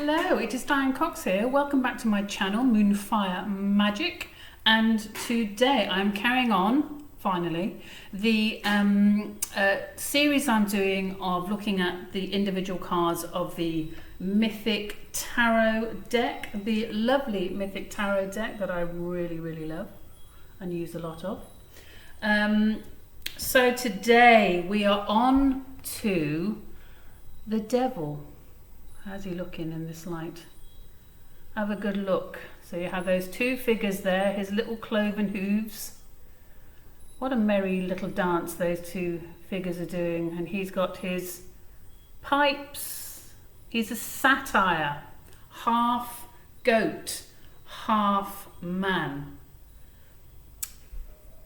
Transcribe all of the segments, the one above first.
Hello, it is Diane Cox here. Welcome back to my channel, Moonfire Magic. And today I'm carrying on, finally, the series I'm doing of looking at the individual cards of the Mythic Tarot deck. The lovely Mythic Tarot deck that I really, really love and use a lot of. So today we are on to the Devil. How's he looking in this light? Have a good look. So you have those two figures there, his little cloven hooves. What a merry little dance those two figures are doing. And he's got his pipes. He's a satyr, half goat, half man.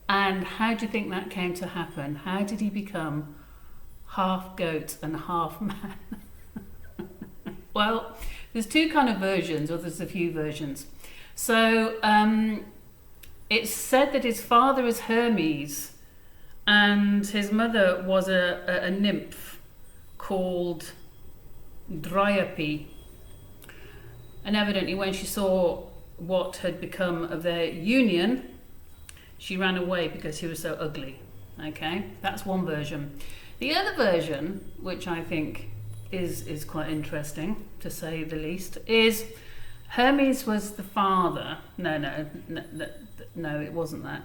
And how do you think that came to happen? How did he become half goat and half man? Well, there's two kind of versions, or there's a few versions. So it's said that his father is Hermes and his mother was a nymph called Dryope. And evidently when she saw what had become of their union, she ran away because he was so ugly. Okay, that's one version. The other version, which I think is quite interesting, to say the least, is Hermes was the father. No, it wasn't that.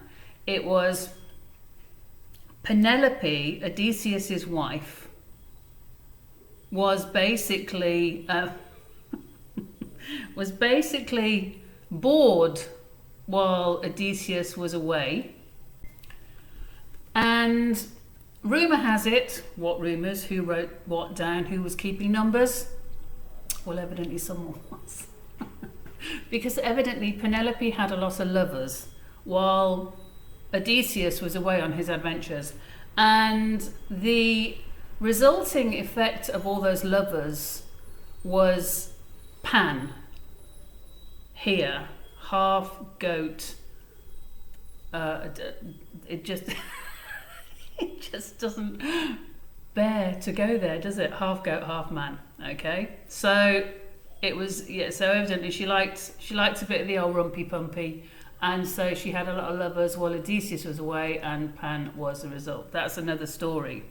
It was Penelope, Odysseus's wife, was basically bored while Odysseus was away, and rumour has it, what rumours, who wrote what down, who was keeping numbers? Well, evidently someone was. Because evidently Penelope had a lot of lovers while Odysseus was away on his adventures. And the resulting effect of all those lovers was Pan, here, half goat. It just... It just doesn't bear to go there, does it? Half goat, half man. Okay, so it was, yeah. So evidently she liked a bit of the old rumpy pumpy, and so she had a lot of lovers while Odysseus was away, and Pan was the result. That's another story.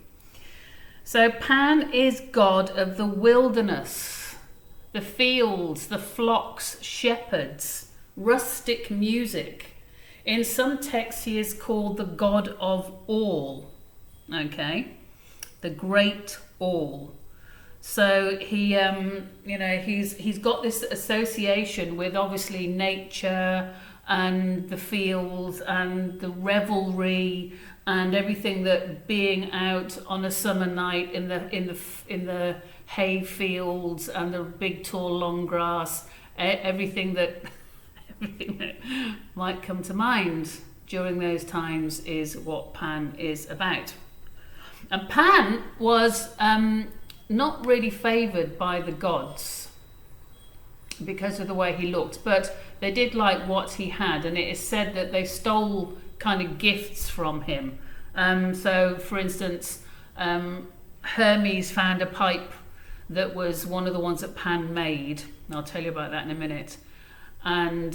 So Pan is god of the wilderness, the fields, the flocks, shepherds, rustic music. In some texts he is called the god of all. Okay, the great all. So he he's got this association with obviously nature and the fields and the revelry and everything, that being out on a summer night in the hay fields and the big tall long grass, everything that might come to mind during those times is what Pan is about. And Pan was not really favoured by the gods because of the way he looked, but they did like what he had, and it is said that they stole kind of gifts from him. So for instance, Hermes found a pipe that was one of the ones that Pan made. I'll tell you about that in a minute. And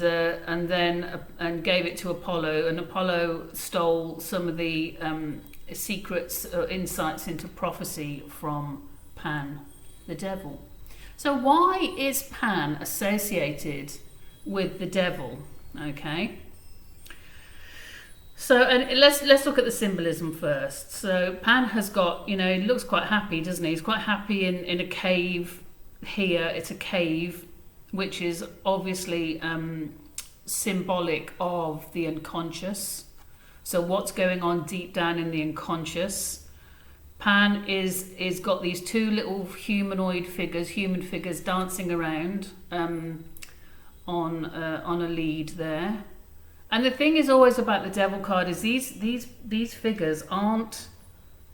gave it to Apollo, and Apollo stole some of the secrets or insights into prophecy from Pan, the devil. So why is Pan associated with the devil? Okay. So, and let's look at the symbolism first. So Pan has got, he looks quite happy, doesn't he? He's quite happy in a cave here. It's a cave, which is obviously symbolic of the unconscious. So what's going on deep down in the unconscious? Pan is got these two little human figures dancing around on a lead there. And the thing is always about the devil card is these figures aren't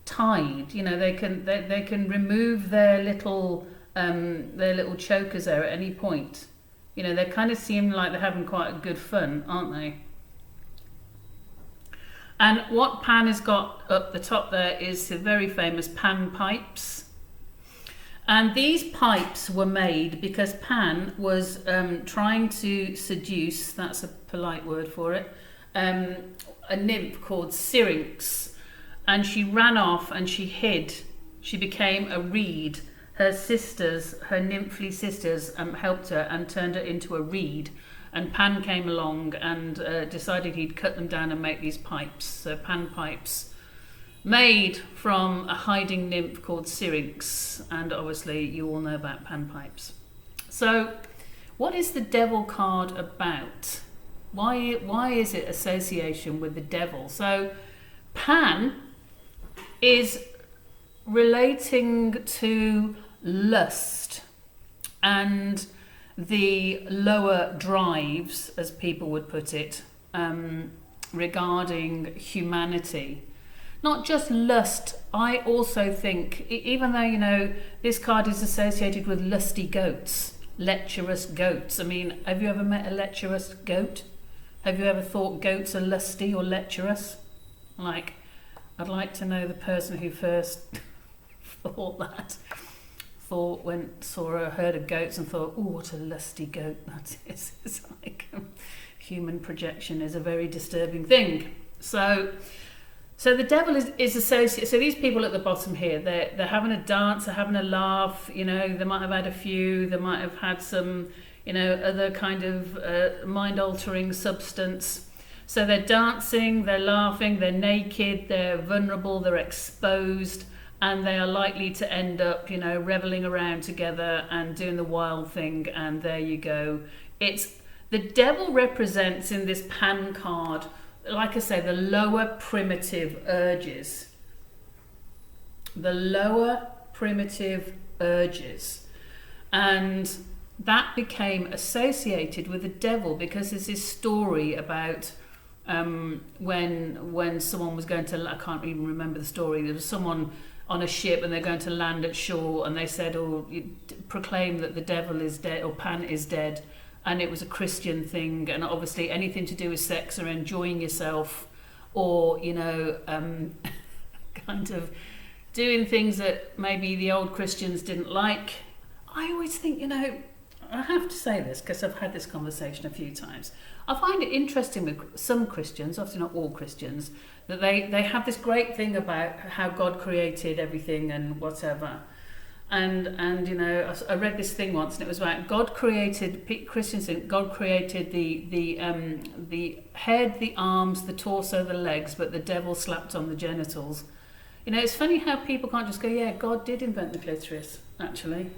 tied. They can remove their little chokers there at any point. They kind of seem like they're having quite a good fun, aren't they? And what Pan has got up the top there is the very famous Pan pipes. And these pipes were made because Pan was trying to seduce, that's a polite word for it, a nymph called Syrinx. And she ran off and she hid. She became a reed. Her sisters, her nymphly sisters, helped her and turned her into a reed. And Pan came along and decided he'd cut them down and make these pipes, so Pan pipes, made from a hiding nymph called Syrinx. And obviously you all know about Pan pipes. So what is the devil card about? Why is it association with the devil? So Pan is relating to lust and the lower drives, as people would put it, regarding humanity. Not just lust, I also think, even though, this card is associated with lusty goats, lecherous goats. I mean, have you ever met a lecherous goat? Have you ever thought goats are lusty or lecherous? I'd like to know the person who first thought that. Saw a herd of goats and thought, oh, what a lusty goat that is. It's like human projection is a very disturbing thing. So the devil is associated. So these people at the bottom here, they're having a dance, they're having a laugh. They might have had a few. They might have had some, other kind of mind-altering substance. So they're dancing, they're laughing, they're naked, they're vulnerable, they're exposed. And they are likely to end up, reveling around together and doing the wild thing. And there you go. It's the devil represents in this Pan card, like I say, the lower primitive urges. The lower primitive urges. And that became associated with the devil because there's this story about when someone was going to, I can't even remember the story, there was someone on a ship and they're going to land at shore and they said, proclaim that the devil is dead or Pan is dead. And it was a Christian thing, and obviously anything to do with sex or enjoying yourself or, kind of doing things that maybe the old Christians didn't like. I always think, I have to say this because I've had this conversation a few times. I find it interesting with some Christians, obviously not all Christians, that they have this great thing about how God created everything and whatever. And I read this thing once and it was about God created, Christians think God created the head, the arms, the torso, the legs, but the devil slapped on the genitals. It's funny how people can't just go, yeah, God did invent the clitoris, actually.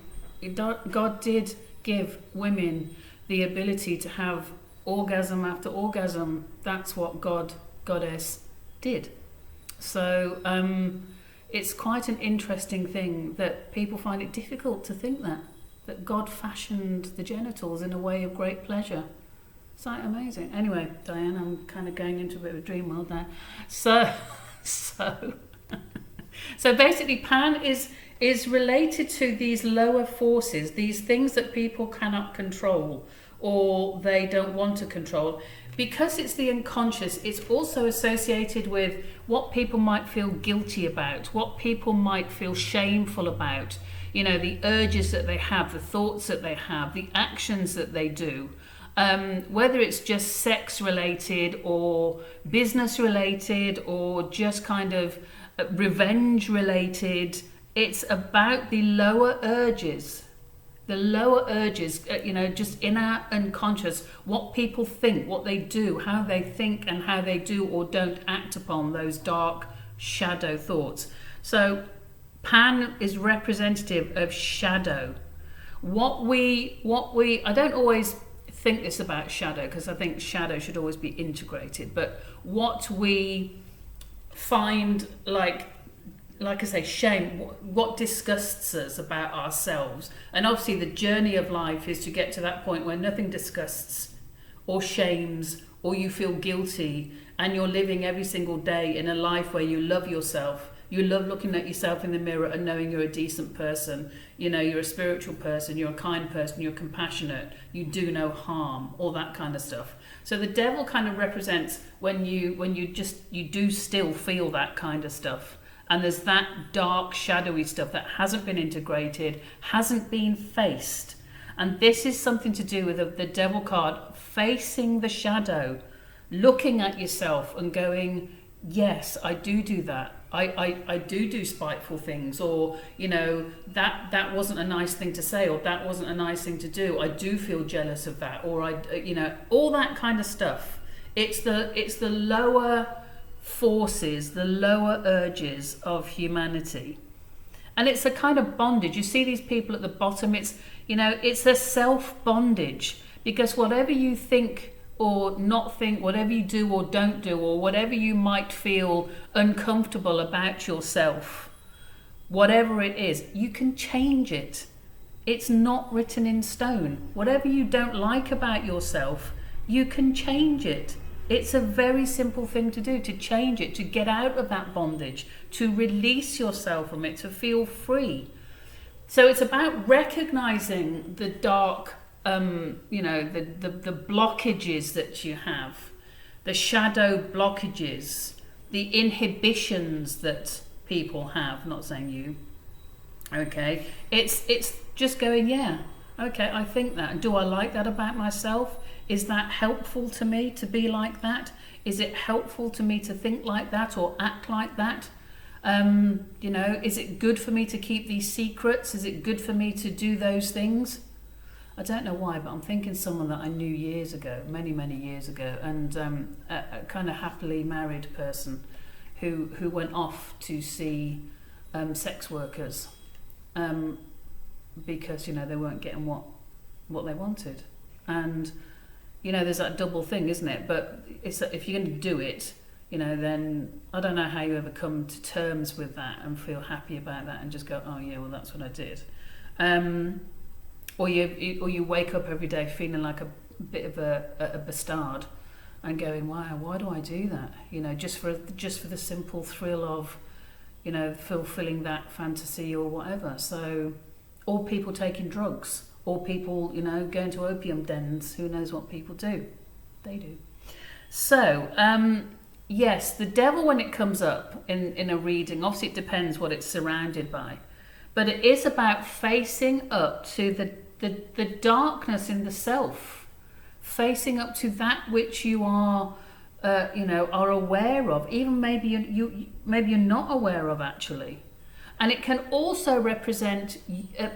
God did give women the ability to have orgasm after orgasm. That's what Goddess did. So it's quite an interesting thing that people find it difficult to think that God fashioned the genitals in a way of great pleasure. It's like amazing. Anyway, Diane, I'm kind of going into a bit of a dream world now. So basically Pan is related to these lower forces, these things that people cannot control or they don't want to control. Because it's the unconscious, it's also associated with what people might feel guilty about, what people might feel shameful about, the urges that they have, the thoughts that they have, the actions that they do. Whether it's just sex related or business related or just kind of revenge related, it's about the lower urges. The lower urges, just in our unconscious, what people think, what they do, how they think and how they do or don't act upon those dark shadow thoughts. So Pan is representative of shadow. I don't always think this about shadow because I think shadow should always be integrated, but what we find like I say, shame, what disgusts us about ourselves. And obviously the journey of life is to get to that point where nothing disgusts or shames or you feel guilty and you're living every single day in a life where you love yourself. You love looking at yourself in the mirror and knowing you're a decent person. You're a spiritual person, you're a kind person, you're compassionate, you do no harm, all that kind of stuff. So the devil kind of represents when you do still feel that kind of stuff. And there's that dark, shadowy stuff that hasn't been integrated, hasn't been faced. And this is something to do with the devil card, facing the shadow, looking at yourself and going, yes, I do that. I do spiteful things, or that wasn't a nice thing to say, or that wasn't a nice thing to do. I do feel jealous of that, or all that kind of stuff. It's the lower forces, the lower urges of humanity, and it's a kind of bondage. You see these people at the bottom. It's a self bondage, because whatever you think or not think, whatever you do or don't do, or whatever you might feel uncomfortable about yourself, whatever it is, you can change it. It's not written in stone. Whatever you don't like about yourself, you can change it. It's a very simple thing to do, to change it, to get out of that bondage, to release yourself from it, to feel free. So it's about recognizing the dark, the blockages that you have, the shadow blockages, the inhibitions that people have. Not saying you. Okay, it's just going, yeah, okay, I think that. And do I like that about myself? Is that helpful to me to be like that? Is it helpful to me to think like that or act like that? Is it good for me to keep these secrets? Is it good for me to do those things? I don't know why, but I'm thinking someone that I knew years ago, many, many years ago, and a kind of happily married person who went off to see sex workers because, they weren't getting what they wanted. And, there's that double thing, isn't it? But it's if you're going to do it, then I don't know how you ever come to terms with that and feel happy about that and just go, oh yeah, well that's what I did. Or you wake up every day feeling like a bit of a bastard and going, wow, why do I do that? Just for the simple thrill of, fulfilling that fantasy or whatever. So, or people taking drugs, or people, going to opium dens. Who knows what people do? They do. So, yes, the devil, when it comes up in a reading, obviously it depends what it's surrounded by, but it is about facing up to the darkness in the self, facing up to that which you are aware of, even maybe you're not aware of actually. And it can also represent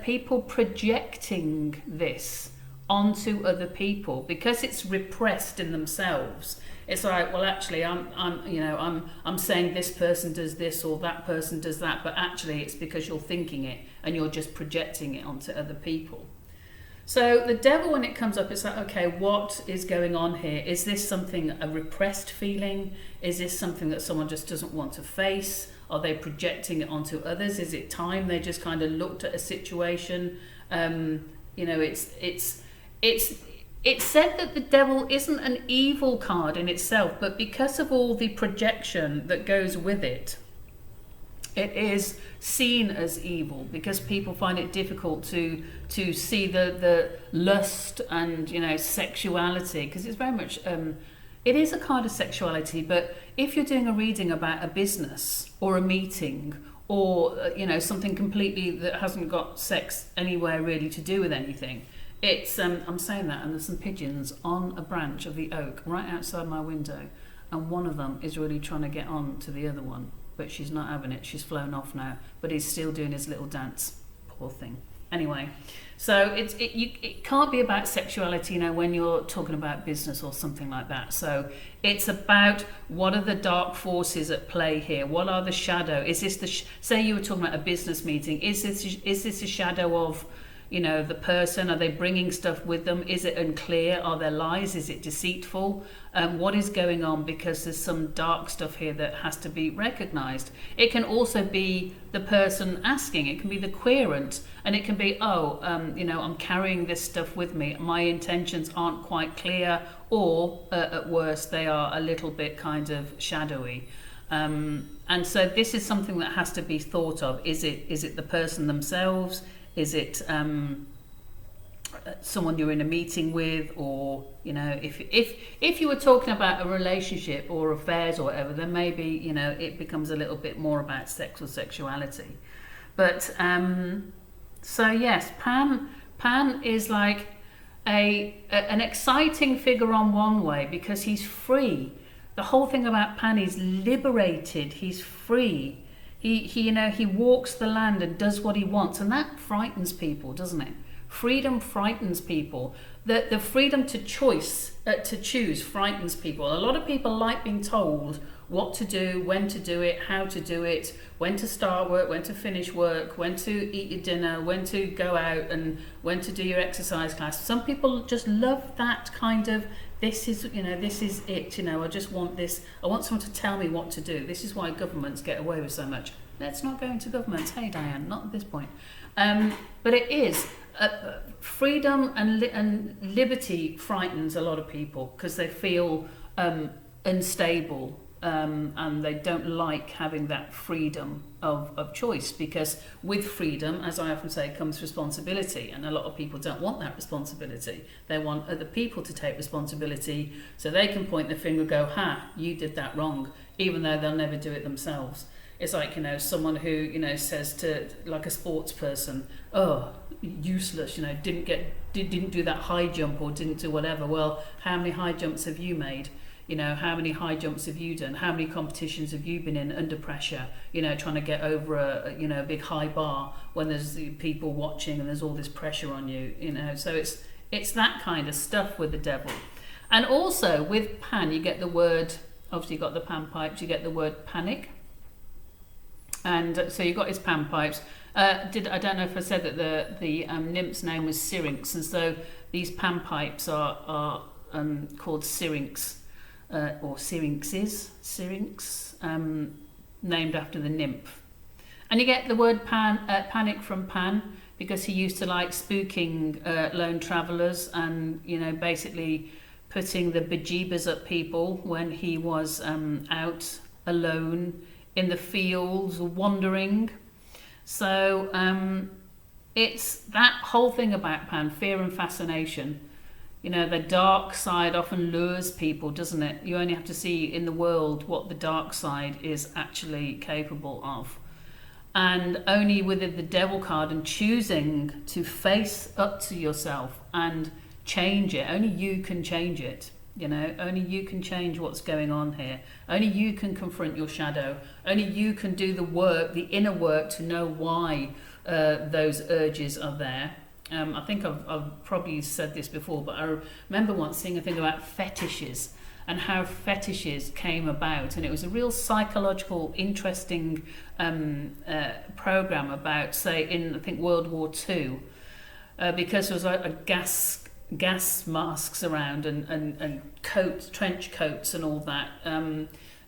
people projecting this onto other people because it's repressed in themselves. It's like, well, actually, I'm saying this person does this or that person does that, but actually, it's because you're thinking it and you're just projecting it onto other people. So the devil, when it comes up, it's like, okay, what is going on here? Is this something, a repressed feeling? Is this something that someone just doesn't want to face? Are they projecting it onto others? Is it time they just kind of looked at a situation? It's said that the devil isn't an evil card in itself, but because of all the projection that goes with it, it is seen as evil because people find it difficult to see the lust and sexuality, because it's very much it is a card of sexuality. But if you're doing a reading about a business or a meeting or something completely that hasn't got sex anywhere really to do with anything, it's I'm saying that, and there's some pigeons on a branch of the oak right outside my window, and one of them is really trying to get on to the other one, but she's not having it. She's flown off now, but he's still doing his little dance. Poor thing. Anyway, so it can't be about sexuality, when you're talking about business or something like that. So it's about what are the dark forces at play here? What are the shadow? Is this say you were talking about a business meeting? Is this a shadow of the person? Are they bringing stuff with them? Is it unclear? Are there lies? Is it deceitful? What is going on? Because there's some dark stuff here that has to be recognized. It can also be the person asking. It can be the querent, and it can be, I'm carrying this stuff with me. My intentions aren't quite clear, or at worst, they are a little bit kind of shadowy. And so this is something that has to be thought of. Is it the person themselves? Is it someone you're in a meeting with, or if you were talking about a relationship or affairs or whatever, then maybe it becomes a little bit more about sex or sexuality. But so yes, Pan is like an exciting figure on one way, because he's free. The whole thing about Pan, he's liberated, he's free. He walks the land and does what he wants, and that frightens people, doesn't it? Freedom frightens people. The freedom to choose frightens people. A lot of people like being told what to do, when to do it, how to do it, when to start work, when to finish work, when to eat your dinner, when to go out, and when to do your exercise class. Some people just love that kind of, this is it, I just want this, I want someone to tell me what to do. This is why governments get away with so much. Let's not go into governments, hey Diane, not at this point. But it is, freedom and liberty frightens a lot of people, because they feel unstable, and they don't like having that freedom of choice, because with freedom, as I often say, comes responsibility, and a lot of people don't want that responsibility. They want other people to take responsibility so they can point the finger and go, ha, you did that wrong, even though they'll never do it themselves. It's like, someone who, says to, like, a sports person, oh, useless, didn't do that high jump, or didn't do whatever. Well, how many high jumps have you made? How many high jumps have you done? How many competitions have you been in under pressure, trying to get over a big high bar when there's people watching and there's all this pressure on you, So it's that kind of stuff with the devil. And also with Pan, you get the word, obviously you've got the pan pipes, you get the word panic. And so you got his pan pipes. I don't know if I said that the nymph's name was Syrinx, and so these pan pipes are called Syrinx. Or Syrinx, named after the nymph. And you get the word panic from Pan, because he used to like spooking lone travellers, and basically putting the bejeebers up people when he was out alone in the fields wandering. So it's that whole thing about Pan, fear and fascination. The dark side often lures people, doesn't it? You only have to see in the world what the dark side is actually capable of. And only with the devil card and choosing to face up to yourself and change it, only you can change it. Only you can change what's going on here. Only you can confront your shadow. Only you can do the work, the inner work, to know why those urges are there. I think I've probably said this before, but I remember once seeing a thing about fetishes and how fetishes came about, and it was a real psychological, interesting program about, say, in I think World War II, because there was a gas masks around and coats, trench coats, and all that.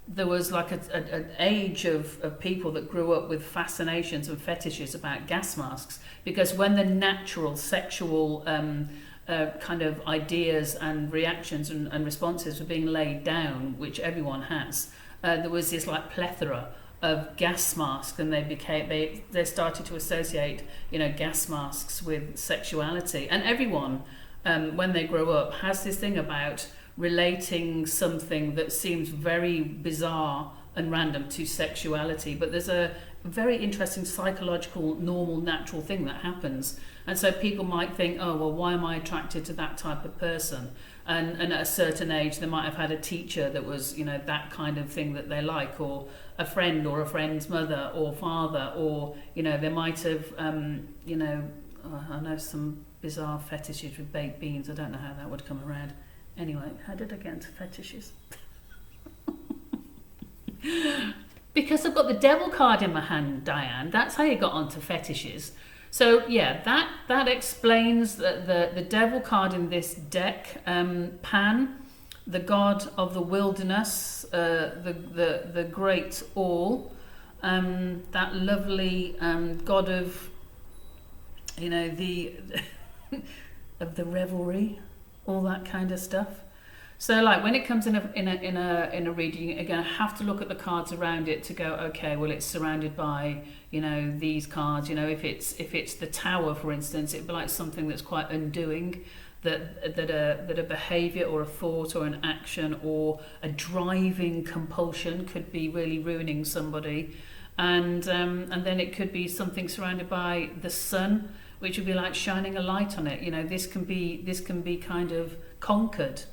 There was like an age of people that grew up with fascinations and fetishes about gas masks, because when the natural sexual kind of ideas and reactions and responses were being laid down, which everyone has, there was this like plethora of gas masks, and they started to associate gas masks with sexuality. And everyone, when they grow up, has this thing about relating something that seems very bizarre and random to sexuality, but there's a very interesting psychological, normal, natural thing that happens. And so people might think, oh, well, why am I attracted to that type of person? And at a certain age, they might have had a teacher that was, that kind of thing that they like, or a friend or a friend's mother or father, or, they might have, I know some bizarre fetishes with baked beans. I don't know how that would come around. Anyway, how did I get into fetishes? Because I've got the devil card in my hand, Diane. That's how you got onto fetishes. So yeah, that explains the devil card in this deck. Pan, the god of the wilderness, the great all, that lovely god of the of the revelry, all that kind of stuff. So like when it comes in a reading, again, I have to look at the cards around it to go, okay, well it's surrounded by, you know, these cards. You know, if it's the Tower, for instance, it'd be like something that's quite undoing, that a behaviour or a thought or an action or a driving compulsion could be really ruining somebody. And then it could be something surrounded by the Sun, which would be like shining a light on it. You know, this can be kind of conquered.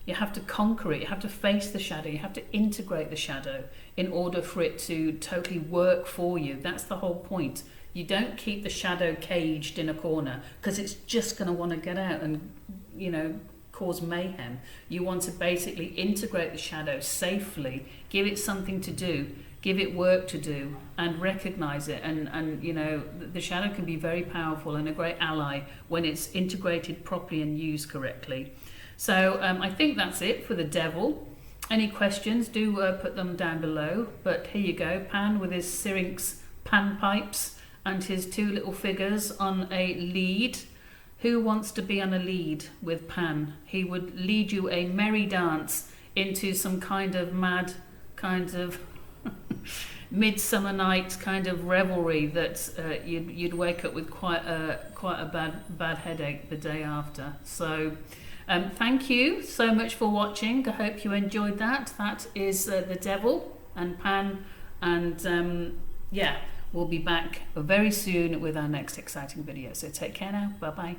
You have to conquer it. You have to face the shadow. You have to integrate the shadow in order for it to totally work for you. That's the whole point. You don't keep the shadow caged in a corner because it's just going to want to get out and, you know, cause mayhem. You want to basically integrate the shadow safely, give it something to do, give it work to do, and recognize it. And you know, the shadow can be very powerful and a great ally when it's integrated properly and used correctly. So I think that's it for the Devil. Any questions, do put them down below. But here you go, Pan with his Syrinx panpipes and his two little figures on a lead. Who wants to be on a lead with Pan? He would lead you a merry dance into some kind of mad, kind of midsummer night kind of revelry that you'd wake up with quite a bad headache the day after. So thank you so much for watching. I hope you enjoyed that. That is the Devil and Pan, and yeah, we'll be back very soon with our next exciting video. So take care now. Bye bye.